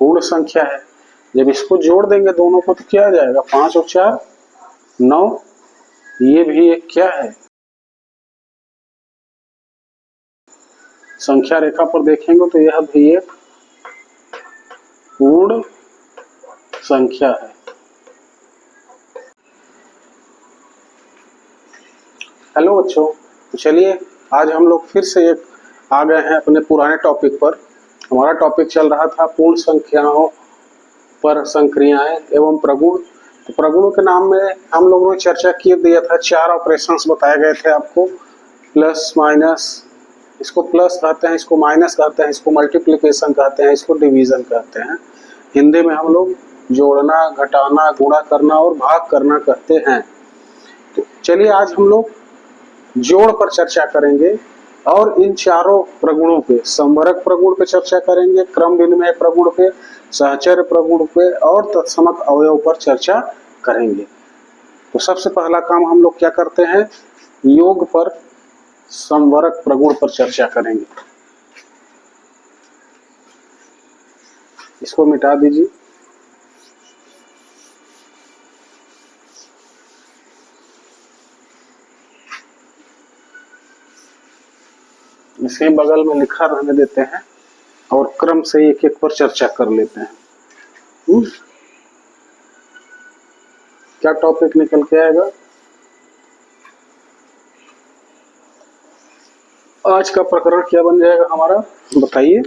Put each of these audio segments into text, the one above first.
पूर्ण संख्या है। जब इसको जोड़ देंगे दोनों को तो क्या आ जाएगा, 5 और 4 9। ये भी एक क्या है, संख्या रेखा पर देखेंगे तो यह भी एक पूर्ण संख्या है। हेलो बच्चों, तो चलिए आज हम लोग फिर से एक आ गए हैं अपने पुराने टॉपिक पर। हमारा टॉपिक चल रहा था पूर्ण संख्याओं पर संक्रियाएं एवं प्रगुण। तो प्रगुणों के नाम में हम लोगों ने चर्चा किए दिया था, 4 ऑपरेशंस बताए गए थे आपको, प्लस माइनस, इसको प्लस कहते हैं, इसको माइनस कहते हैं, इसको मल्टीप्लिकेशन कहते हैं, इसको डिवीजन कहते हैं। हिंदी में हम लोग जोड़ना, घटाना, गुणा करना और भाग करना कहते हैं। तो चलिए आज हम लोग जोड़ पर चर्चा करेंगे और इन चारों प्रगुणों पे, संवरक प्रगुण पे चर्चा करेंगे, क्रम विनिमय प्रगुण पे, सहचर्य प्रगुण पे और तत्समक अवयव पर चर्चा करेंगे। तो सबसे पहला काम हम लोग क्या करते हैं, योग पर संवरक प्रगुण पर चर्चा करेंगे। इसको मिटा दीजिए। इसे बगल में लिखा रहने देते हैं और क्रम से एक एक पर चर्चा कर लेते हैं। क्या टॉपिक निकल के आएगा आज का प्रकरण, क्या बन जाएगा हमारा, बताइए।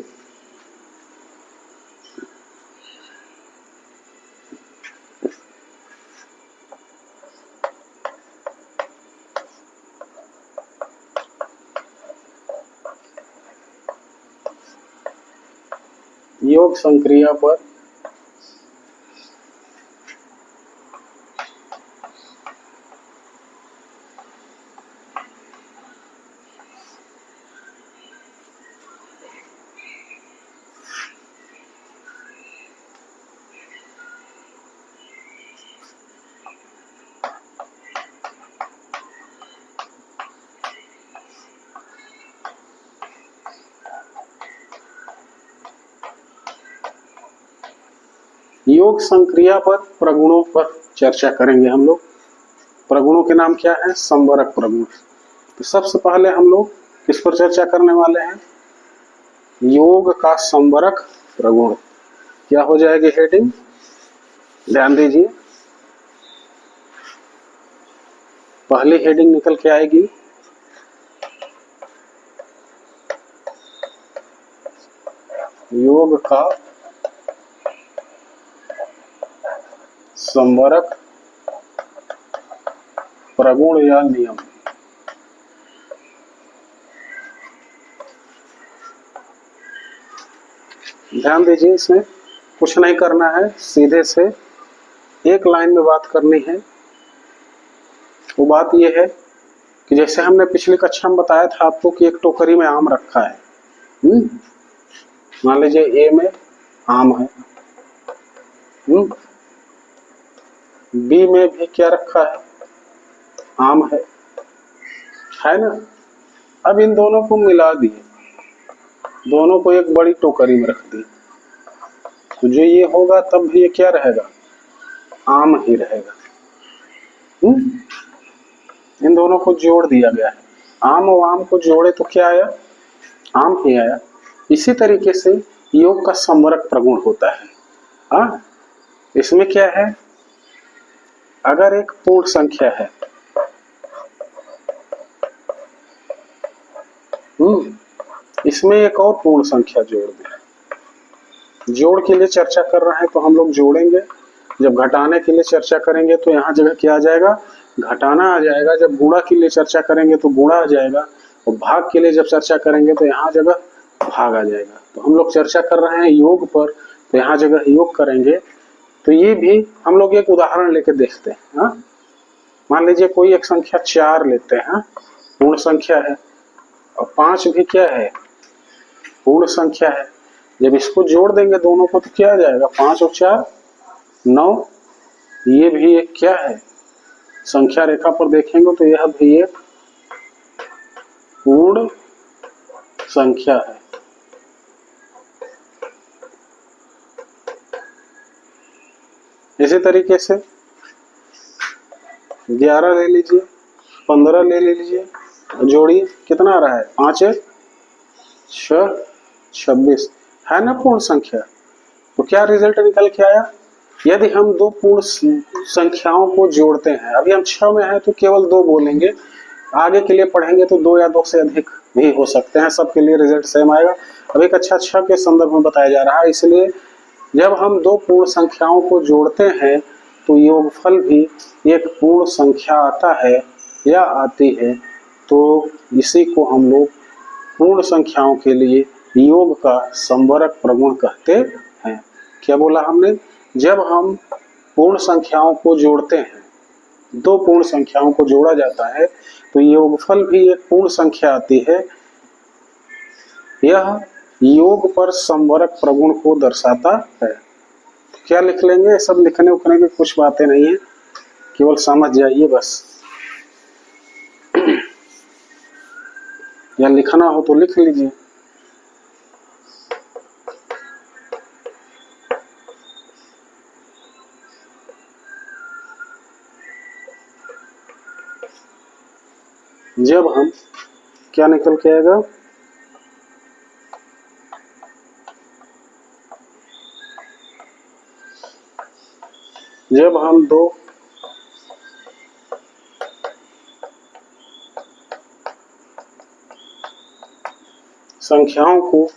योग संक्रिया पर योग संक्रिया पर प्रगुणों पर चर्चा करेंगे हम लोग। प्रगुणों के नाम क्या है, संवरक प्रगुण। तो सबसे पहले हम लोग किस पर चर्चा करने वाले हैं, योग का संवरक प्रगुण। क्या हो जाएगी हेडिंग, ध्यान दीजिए। पहली हेडिंग निकल के आएगी योग का संवरक प्रगुण या नियम। ध्यान दीजिए, इसमें कुछ नहीं करना है, सीधे से एक लाइन में बात करनी है। वो बात यह है कि जैसे हमने पिछली कक्षा में बताया था आपको कि एक टोकरी में आम रखा है। मान लीजिए ए में आम है, बी में भी क्या रखा है, आम है ना। अब इन दोनों को मिला दिए, दोनों को एक बड़ी टोकरी में रख दी, तो जो ये होगा तब भी ये क्या रहेगा, आम ही रहेगा। इन दोनों को जोड़ दिया गया है, आम और आम को जोड़े तो क्या आया, आम ही आया। इसी तरीके से योग का संवरक प्रगुण होता है। हाँ, इसमें क्या है, अगर एक पूर्ण संख्या है, इसमें एक और पूर्ण संख्या जोड़ दें। जोड़ के लिए चर्चा कर रहे हैं तो हम लोग जोड़ेंगे, जब घटाने के लिए चर्चा करेंगे तो यहाँ जगह क्या आ जाएगा, घटाना आ जाएगा। जब गुणा के लिए चर्चा करेंगे तो गुणा आ जाएगा, और भाग के लिए जब चर्चा करेंगे तो यहाँ जगह भाग आ जाएगा। तो हम लोग चर्चा कर रहे हैं योग पर, तो यहाँ जगह योग करेंगे। तो ये भी हम लोग एक उदाहरण लेके देखते हैं। हाँ, मान लीजिए कोई एक संख्या 4 लेते हैं, पूर्ण संख्या है, और 5 भी क्या है, पूर्ण संख्या है। जब इसको जोड़ देंगे दोनों को तो क्या आ जाएगा, 5 और 4 9। ये भी एक क्या है, संख्या रेखा पर देखेंगे तो यह भी एक पूर्ण संख्या है। इसी तरीके से 11 ले लीजिए, 15 ले लीजिए, जोड़िए, कितना आ रहा है? 5 1 6 26 है ना पूर्ण संख्या। तो क्या रिजल्ट निकल के आया? यदि हम दो पूर्ण संख्याओं को जोड़ते हैं, अभी हम 6 में हैं तो केवल 2 बोलेंगे, आगे के लिए पढ़ेंगे तो 2 या 2 से अधिक भी हो सकते हैं, सबके लिए रिजल्ट सेम आएगा। अभी कक्षा 6 के संदर्भ में बताया जा रहा है, इसलिए जब हम दो पूर्ण संख्याओं को जोड़ते हैं तो योगफल भी एक पूर्ण संख्या आता है या आती है, तो इसी को हम लोग पूर्ण संख्याओं के लिए योग का समवरक प्रगुण कहते हैं। क्या बोला हमने? जब हम पूर्ण संख्याओं को जोड़ते हैं, दो पूर्ण संख्याओं को जोड़ा जाता है तो योगफल भी एक पूर्ण संख्या आती है, यह योग पर समवरक प्रगुण को दर्शाता है। क्या लिख लेंगे? सब लिखने उखने की कुछ बातें नहीं है, केवल समझ जाइए बस। या लिखना हो तो लिख लीजिए। जब हम, क्या निकल के आएगा? जब हम दो संख्याओं को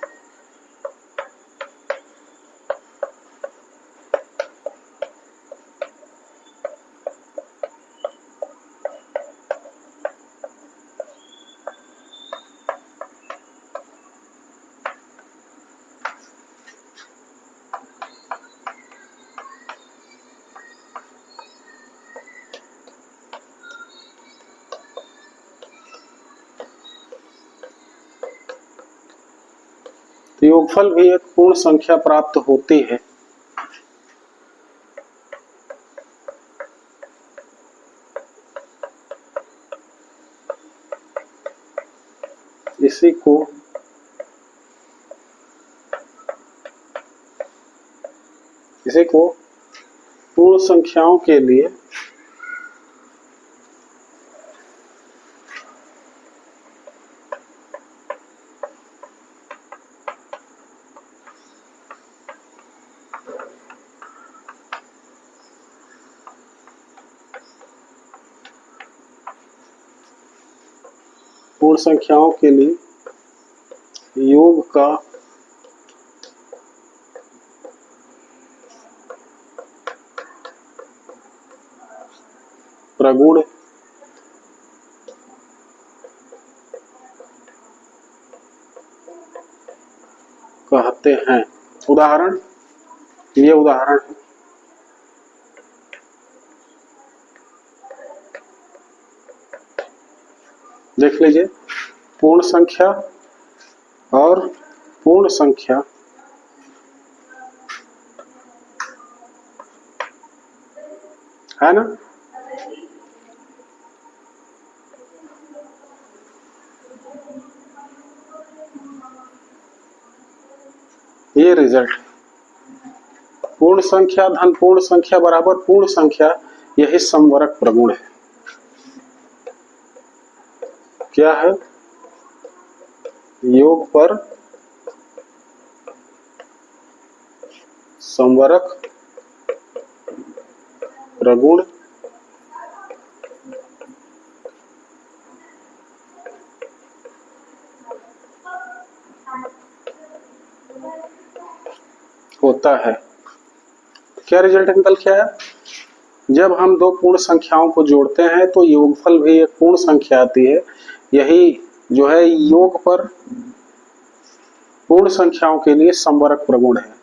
तो योगफल भी एक पूर्ण संख्या प्राप्त होती है। इसी को पूर्ण संख्याओं के लिए योग का प्रगुण कहते हैं। उदाहरण, ये उदाहरण है। देख लीजिए, पूर्ण संख्या और पूर्ण संख्या है ना, ये रिजल्ट, पूर्ण संख्या धन पूर्ण संख्या बराबर पूर्ण संख्या, यही समवरक प्रगुण है। क्या है? योग पर समवरक प्रगुण होता है। क्या रिजल्ट निकल के आया? जब हम दो पूर्ण संख्याओं को जोड़ते हैं तो योगफल भी एक पूर्ण संख्या आती है, यही जो है योग पर पूर्ण संख्याओं के लिए समवरक प्रगुण है।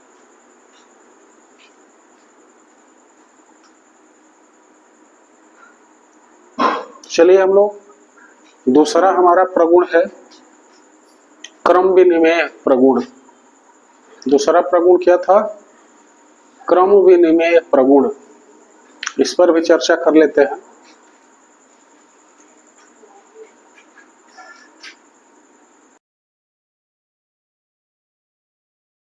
चलिए हम लोग, दूसरा हमारा प्रगुण है क्रम विनिमेय प्रगुण। दूसरा प्रगुण क्या था? क्रम विनिमेय प्रगुण। इस पर भी चर्चा कर लेते हैं।